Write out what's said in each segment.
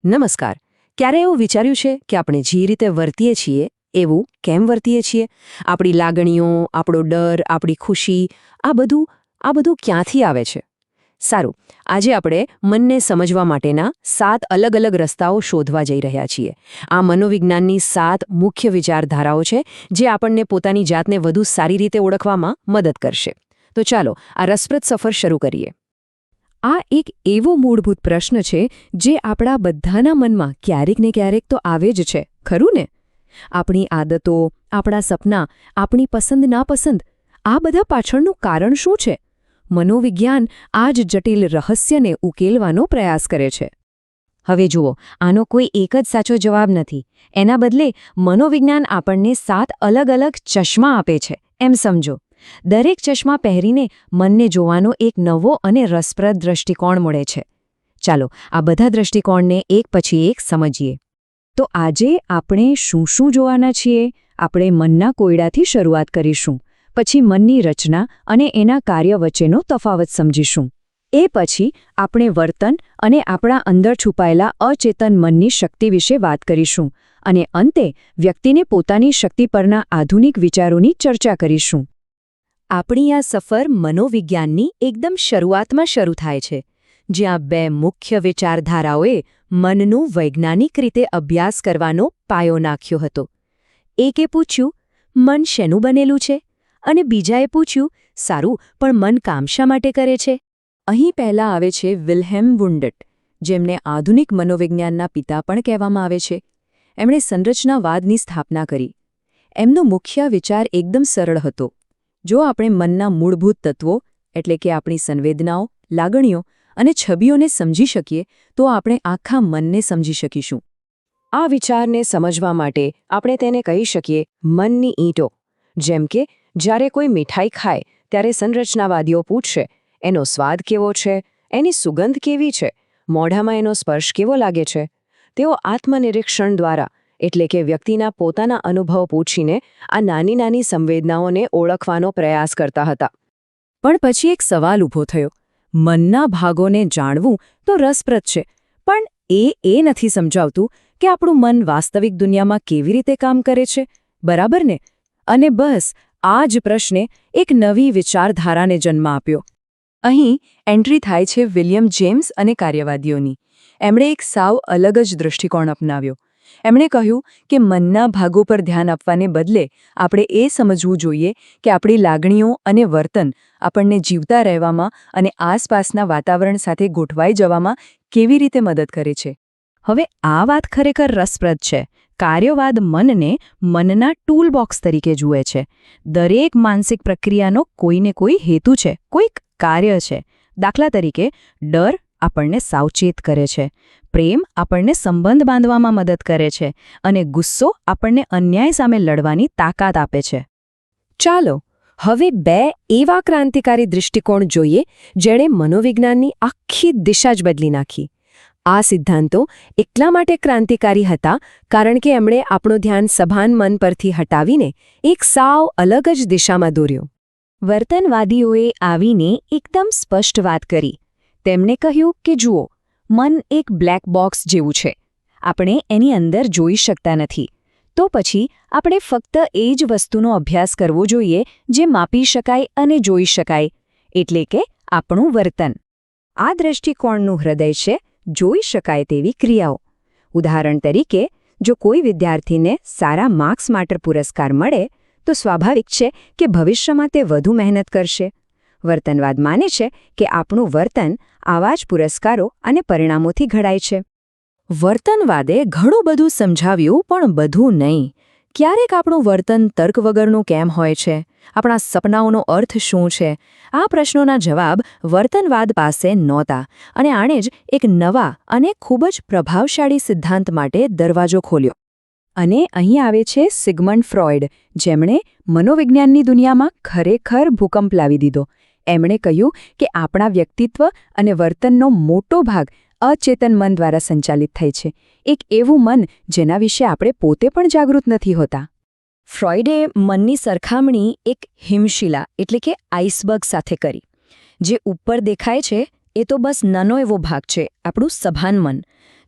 નમસ્કાર. ક્યારે એવું વિચાર્યું છે કે આપણે જે રીતે વર્તીએ છીએ એવું કેમ વર્તીએ છીએ? આપણી લાગણીઓ, આપણો ડર, આપણી ખુશી, આ બધું ક્યાંથી આવે છે? સારું, આજે આપણે મનને સમજવા માટેના 7 અલગ અલગ રસ્તાઓ શોધવા જઈ રહ્યા છીએ. આ મનોવિજ્ઞાનની 7 મુખ્ય વિચારધારાઓ છે જે આપણને પોતાની જાતને વધુ સારી રીતે ઓળખવામાં મદદ કરશે. તો ચાલો આ રસપ્રદ સફર શરૂ કરીએ. આ એક એવો મૂળભૂત પ્રશ્ન છે જે આપણા બધાના મનમાં ક્યારેક ને ક્યારેક તો આવે જ છે, ખરું ને? આપણી આદતો, આપણા સપના, આપણી પસંદ નાપસંદ, આ બધા પાછળનું કારણ શું છે? મનોવિજ્ઞાન આ જ જટિલ રહસ્યને ઉકેલવાનો પ્રયાસ કરે છે. હવે જુઓ, આનો કોઈ એક જ સાચો જવાબ નથી. એના બદલે મનોવિજ્ઞાન આપણને 7 અલગ અલગ ચશ્મા આપે છે, એમ સમજો. દરેક ચશ્મા પહેરીને મનને જોવાનો એક નવો અને રસપ્રદ દૃષ્ટિકોણ મળે છે. ચાલો આ બધા દૃષ્ટિકોણને એક પછી એક સમજીએ. તો આજે આપણે શું શું જોવાના છીએ? આપણે મનના કોયડાથી શરૂઆત કરીશું, પછી મનની રચના અને એના કાર્ય વચ્ચેનો તફાવત સમજીશું. એ પછી આપણે વર્તન અને આપણા અંદર છુપાયેલા અચેતન મનની શક્તિ વિશે વાત કરીશું અને અંતે વ્યક્તિને પોતાની શક્તિ પરના આધુનિક વિચારોની ચર્ચા કરીશું. આપણી આ સફર મનોવિજ્ઞાનની એકદમ શરૂઆતમાં શરૂ થાય છે, જ્યાં 2 મુખ્ય વિચારધારાઓએ મનનું વૈજ્ઞાનિક રીતે અભ્યાસ કરવાનો પાયો નાખ્યો હતો. એકે પૂછ્યું, મન શેનું બનેલું છે? અને બીજાએ પૂછ્યું, સારું, પણ મન કામ શા માટે કરે છે? અહીં પહેલાં આવે છે વિલ્હેલ્મ વુન્ડટ, જેમને આધુનિક મનોવિજ્ઞાનના પિતા પણ કહેવામાં આવે છે. એમણે સંરચનાવાદની સ્થાપના કરી. એમનો મુખ્ય વિચાર એકદમ સરળ હતો. જો આપણે મનના મૂળભૂત તત્વો એટલે કે આપણી સંવેદનાઓ, લાગણીઓ અને છબીઓને સમજી શકીએ તો આપણે આખા મનને સમજી શકીશું. આ વિચારને સમજવા માટે આપણે તેને કહી શકીએ મનની ઈંટો. જેમ કે જ્યારે કોઈ મીઠાઈ ખાય ત્યારે સંરચનાવાદીઓ પૂછશે, એનો સ્વાદ કેવો છે? એની સુગંધ કેવી છે? મોઢામાં એનો સ્પર્શ કેવો લાગે છે? તેઓ આત્મનિરીક્ષણ દ્વારા એટલે કે વ્યક્તિના પોતાના અનુભવ પૂછીને આ નાની નાની સંવેદનાઓને ઓળખવાનો પ્રયાસ કરતા હતા. પણ પછી એક સવાલ ઊભો થયો. મનના ભાગોને જાણવું તો રસપ્રદ છે, પણ એ નથી સમજાવતું કે આપણું મન વાસ્તવિક દુનિયામાં કેવી રીતે કામ કરે છે, બરાબર ને? અને બસ આ જ પ્રશ્ને એક નવી વિચારધારાને જન્મ આપ્યો. અહીં એન્ટ્રી થાય છે વિલિયમ જેમ્સ અને કાર્યવાદીઓની. એમણે એક સાવ અલગ જ દૃષ્ટિકોણ અપનાવ્યો. એમણે કહ્યું કે મનના ભાગો પર ધ્યાન આપવાને બદલે આપણે એ સમજવું જોઈએ કે આપણી લાગણીઓ અને વર્તન આપણને જીવતા રહેવામાં અને આસપાસના વાતાવરણ સાથે ગોઠવાઈ જવામાં કેવી રીતે મદદ કરે છે. હવે આ વાત ખરેખર રસપ્રદ છે. કાર્યવાદ મનને મનના ટૂલ બોક્સ તરીકે જુએ છે. દરેક માનસિક પ્રક્રિયાનો કોઈને કોઈ હેતુ છે, કોઈક કાર્ય છે. દાખલા તરીકે ડર આપણને સાવચેત કરે છે, પ્રેમ આપણને સંબંધ બાંધવામાં મદદ કરે છે અને ગુસ્સો આપણને અન્યાય સામે લડવાની તાકાત આપે છે. ચાલો હવે 2 એવા ક્રાંતિકારી દૃષ્ટિકોણ જોઈએ જેણે મનોવિજ્ઞાનની આખી દિશા જ બદલી નાખી. આ સિદ્ધાંતો એટલા માટે ક્રાંતિકારી હતા કારણ કે એમણે આપણું ધ્યાન સભાન મન પરથી હટાવીને એક સાવ અલગ જ દિશામાં દોર્યું. વર્તનવાદીઓએ આવીને એકદમ સ્પષ્ટ વાત કરી. તેમણે કહ્યું કે જુઓ, મન એક બ્લેક બોક્સ જેવું છે. આપણે એની અંદર જોઈ શકતા નથી. તો પછી આપણે ફક્ત એ જ વસ્તુનો અભ્યાસ કરવો જોઈએ જે માપી શકાય અને જોઈ શકાય, એટલે કે આપણું વર્તન. આ દૃષ્ટિકોણનું હૃદય છે જોઈ શકાય તેવી ક્રિયાઓ. ઉદાહરણ તરીકે, જો કોઈ વિદ્યાર્થીને સારા માર્ક્સ માટે પુરસ્કાર મળે તો સ્વાભાવિક છે કે ભવિષ્યમાં તે વધુ મહેનત કરશે. વર્તનવાદ માને છે કે આપણું વર્તન આવા જ પુરસ્કારો અને પરિણામોથી ઘડાય છે. વર્તનવાદે ઘણું બધું સમજાવ્યું, પણ બધું નહીં. ક્યારેક આપણું વર્તન તર્ક વગરનું કેમ હોય છે? આપણા સપનાઓનો અર્થ શું છે? આ પ્રશ્નોના જવાબ વર્તનવાદ પાસે નહોતા અને આણે જ એક નવા અને ખૂબ જ પ્રભાવશાળી સિદ્ધાંત માટે દરવાજો ખોલ્યો. અને અહીં આવે છે સિગમન્ડ ફ્રોઇડ, જેમણે મનોવિજ્ઞાનની દુનિયામાં ખરેખર ભૂકંપ લાવી દીધો. એમણે કહ્યું કે આપણા વ્યક્તિત્વ અને વર્તનનો મોટો ભાગ અચેતન મન દ્વારા સંચાલિત થાય છે. એક એવું મન જેના વિશે આપણે પોતે પણ જાગૃત નથી હોતા. ફ્રોઇડે મનની સરખામણી એક હિમશિલા એટલે કે આઇસબર્ગ સાથે કરી. જે ઉપર દેખાય છે એ તો બસ નાનો એવો ભાગ છે, આપણું સભાન મન.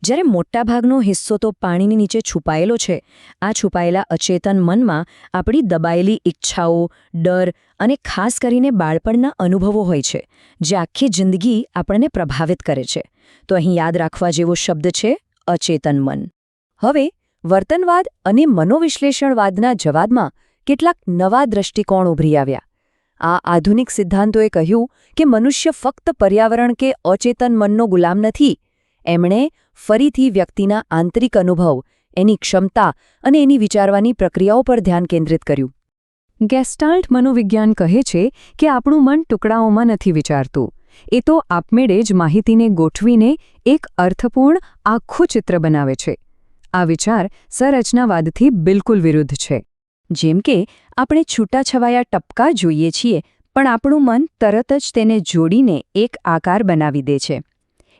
જ્યારે મોટાભાગનો હિસ્સો તો પાણીની નીચે છુપાયેલો છે, આ છુપાયેલા અચેતન મનમાં આપણી દબાયેલી ઈચ્છાઓ, ડર અને ખાસ કરીને બાળપણના અનુભવો હોય છે, જે આખી જિંદગી આપણને પ્રભાવિત કરે છે. તો અહીં યાદ રાખવા જેવો શબ્દ છે અચેતન મન. હવે વર્તનવાદ અને મનોવિશ્લેષણવાદના જવાબમાં કેટલાક નવા દૃષ્ટિકોણ ઉભરી આવ્યા. આ આધુનિક સિદ્ધાંતોએ કહ્યું કે મનુષ્ય ફક્ત પર્યાવરણ કે અચેતન મનનો ગુલામ નથી. એમણે ફરીથી વ્યક્તિના આંતરિક અનુભવ, એની ક્ષમતા અને એની વિચારવાની પ્રક્રિયાઓ પર ધ્યાન કેન્દ્રિત કર્યું. ગેસ્ટાલ્ટ મનોવિજ્ઞાન કહે છે કે આપણું મન ટુકડાઓમાં નથી વિચારતું. એ તો આપમેળે જ માહિતીને ગોઠવીને એક અર્થપૂર્ણ આખું ચિત્ર બનાવે છે. આ વિચાર સંરચનાવાદથી બિલકુલ વિરુદ્ધ છે. જેમ કે આપણે છૂટાછવાયા ટપકા જોઈએ છીએ, પણ આપણું મન તરત જ તેને જોડીને એક આકાર બનાવી દે છે.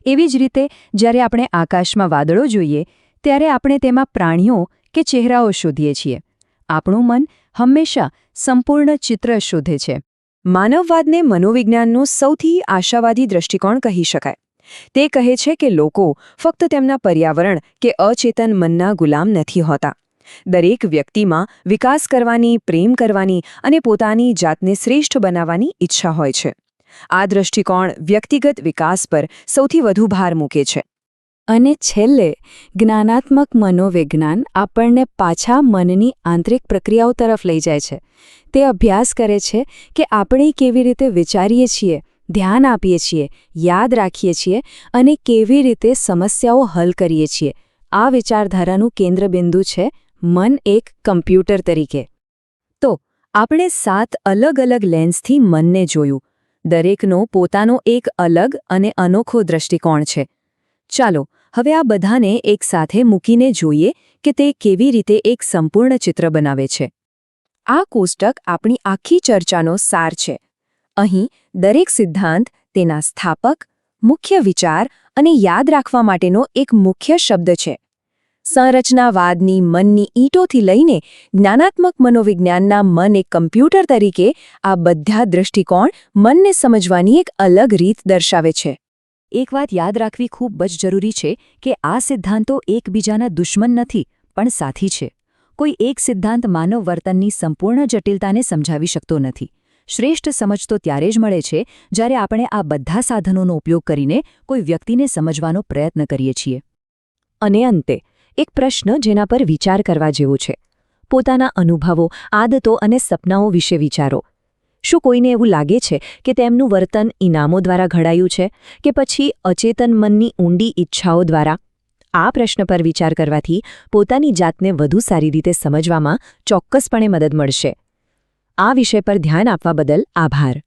એવી જ રીતે જ્યારે આપણે આકાશમાં વાદળો જોઈએ, ત્યારે આપણે તેમાં પ્રાણીઓ કે ચહેરાઓ શોધીએ છીએ. આપણું મન હંમેશા સંપૂર્ણ ચિત્ર શોધે છે. માનવવાદને મનોવિજ્ઞાનનો સૌથી આશાવાદી દૃષ્ટિકોણ કહી શકાય. તે કહે છે કે લોકો ફક્ત તેમના પર્યાવરણ કે અચેતન મનના ગુલામ નથી હોતા. દરેક વ્યક્તિમાં વિકાસ કરવાની, પ્રેમ કરવાની અને પોતાની જાતને શ્રેષ્ઠ બનાવવાની ઈચ્છા હોય છે. આ દૃષ્ટિકોણ વ્યક્તિગત વિકાસ પર સૌથી વધુ ભાર મૂકે છે. અને છેલ્લે જ્ઞાનાત્મક મનોવિજ્ઞાન આપણને પાછા મનની આંતરિક પ્રક્રિયાઓ તરફ લઈ જાય છે. તે અભ્યાસ કરે છે કે આપણે કેવી રીતે વિચારીએ છીએ, ધ્યાન આપીએ છીએ, યાદ રાખીએ છીએ અને કેવી રીતે સમસ્યાઓ હલ કરીએ છીએ. આ વિચારધારાનું કેન્દ્રબિંદુ છે મન એક કમ્પ્યુટર તરીકે. તો આપણે 7 અલગ અલગ લેન્સથી મનને જોયું. દરેકનો પોતાનો એક અલગ અને અનોખો દૃષ્ટિકોણ છે. ચાલો હવે આ બધાને એક સાથે મૂકીને જોઈએ કે તે કેવી રીતે એક સંપૂર્ણ ચિત્ર બનાવે છે. આ કોષ્ટક આપણી આખી ચર્ચાનો સાર છે. અહીં દરેક સિદ્ધાંત, તેના સ્થાપક, મુખ્ય વિચાર અને યાદ રાખવા માટેનો એક મુખ્ય શબ્દ છે. સંરચનાવાદની મનની ઈંટોથી લઈને જ્ઞાનાત્મક મનોવિજ્ઞાનના મન એક કમ્પ્યુટર તરીકે આ બધા દૃષ્ટિકોણ મનને સમજવાની એક અલગ રીત દર્શાવે છે. એક વાત યાદ રાખવી ખૂબ જ જરૂરી છે કે આ સિદ્ધાંતો એકબીજાના દુશ્મન નથી, પણ સાથી છે. કોઈ એક સિદ્ધાંત માનવ વર્તનની સંપૂર્ણ જટિલતાને સમજાવી શકતો નથી. શ્રેષ્ઠ સમજ તો ત્યારે જ મળે છે જ્યારે આપણે આ બધા સાધનોનો ઉપયોગ કરીને કોઈ વ્યક્તિને સમજવાનો પ્રયત્ન કરીએ છીએ. અને અંતે એક પ્રશ્ન જેના પર વિચાર કરવા જેવો છે. પોતાના અનુભવો, આદતો અને સપનાઓ વિશે વિચારો. શું કોઈને એવું લાગે છે કે તેમનું વર્તન ઇનામો દ્વારા ઘડાયું છે કે પછી અચેતન મનની ઊંડી ઈચ્છાઓ દ્વારા? આ પ્રશ્ન પર વિચાર કરવાથી પોતાની જાતને વધુ સારી રીતે સમજવામાં ચોક્કસપણે મદદ મળશે. આ વિષય પર ધ્યાન આપવા બદલ આભાર.